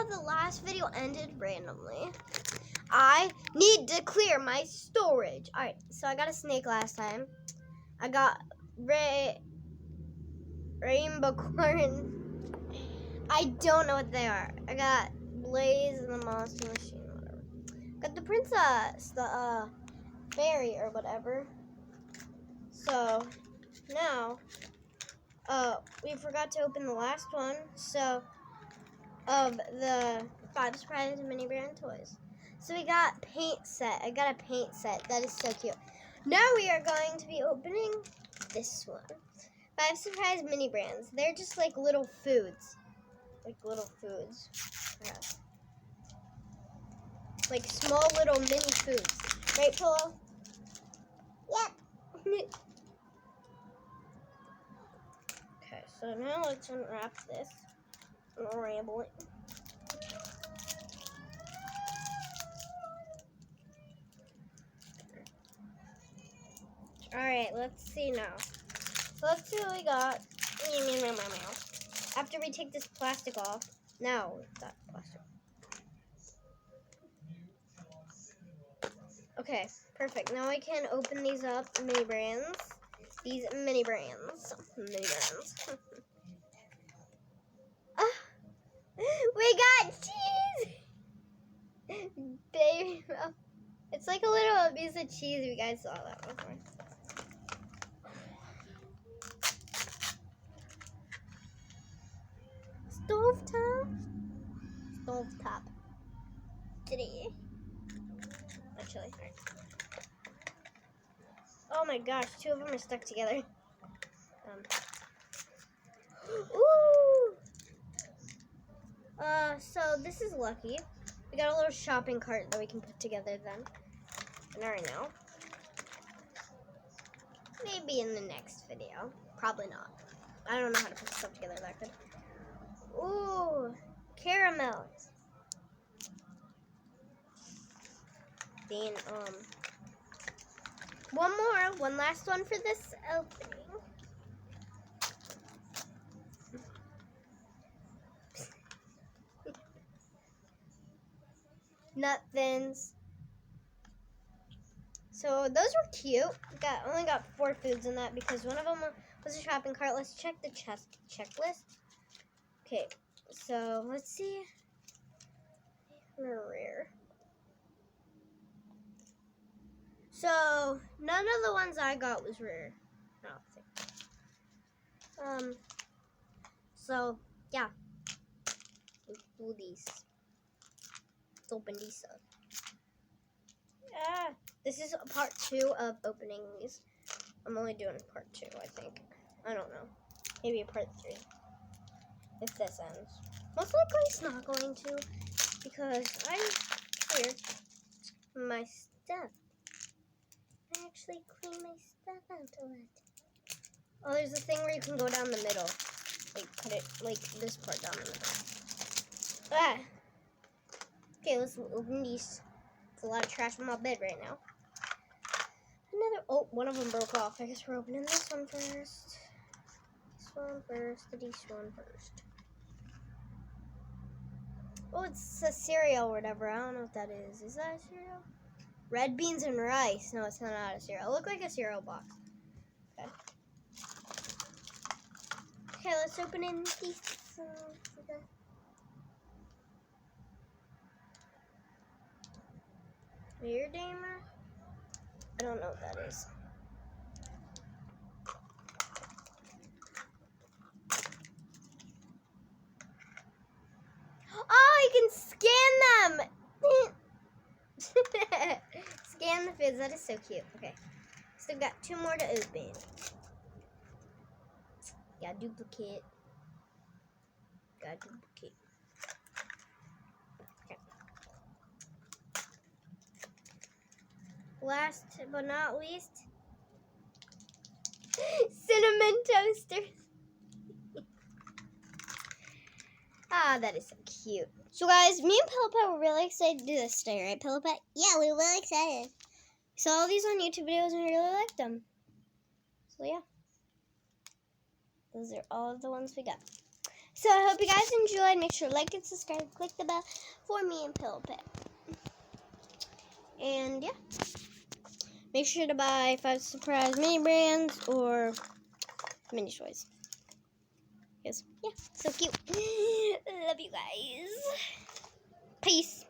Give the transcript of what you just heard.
how the last video ended randomly. I need to clear my storage. Alright, so I got a snake last time. I got rainbow corn. I don't know what they are. I got Blaze and the monster machine, whatever. Got the princess, the fairy or whatever. So now we forgot to open the last one, so of the 5 surprise mini brand toys. So we got paint set. I got a paint set. That is so cute. Now we are going to be opening this one. 5 surprise mini brands. They're just like little foods. Like little foods. Yeah. Like small little mini foods. Right, Pillow? Yep. Okay, so now let's unwrap this. I'm rambling. Alright, let's see now. Let's see what we got. After we take this plastic off. Now, that plastic. Okay, perfect. Now I can open these up. Mini brands. These mini brands. Mini brands. We got cheese! Baby. It's like a little piece of cheese. You guys saw that before. Stovetop. Today. Actually, right. Oh my gosh, 2 of them are stuck together. Ooh. So this is lucky. We got a little shopping cart that we can put together then. And right now. Maybe in the next video. Probably not. I don't know how to put stuff together that good. Ooh, caramel. Then, one last one for this opening. Nut thins. So those were cute. Only got 4 foods in that because one of them was a shopping cart. Let's check the checklist. Okay, so let's see. Rare. So none of the ones I got was rare. I don't think. So yeah. Let's do these. Let's open these up. This is part 2 of opening these. I'm only doing part 2, I think. I don't know. Maybe part 3. If this ends. Most likely it's not going to. Because I cleared my stuff. I actually cleaned my stuff out of it. Oh, there's a thing where you can go down the middle. Like, cut it, like, this part down the middle. Okay, let's open these. There's a lot of trash on my bed right now. One of them broke off. I guess we're opening this one first. This one first, this one first. Oh, it's a cereal or whatever. I don't know what that is. Is that a cereal? Red beans and rice. No, it's not a cereal. It looked like a cereal box. Okay. Okay, let's open in these. Okay. Weird Damer? I don't know what that is. Oh, you can scan them! Scan the foods. That is so cute. Okay. Still got 2 more to open. Got duplicate. Got duplicate. Okay. Last but not least, cinnamon toasters. Ah, that is so cute. So guys, me and Pillow Pet were really excited to do this today, right, Pillow Pet? Yeah, we were really excited. Saw all these on YouTube videos and I really liked them. So yeah. Those are all of the ones we got. So I hope you guys enjoyed. Make sure to like and subscribe. Click the bell for me and Pillow Pet. And yeah. Make sure to buy 5 surprise mini brands or mini toys. Yes. Yeah. So cute. Love you guys. Peace.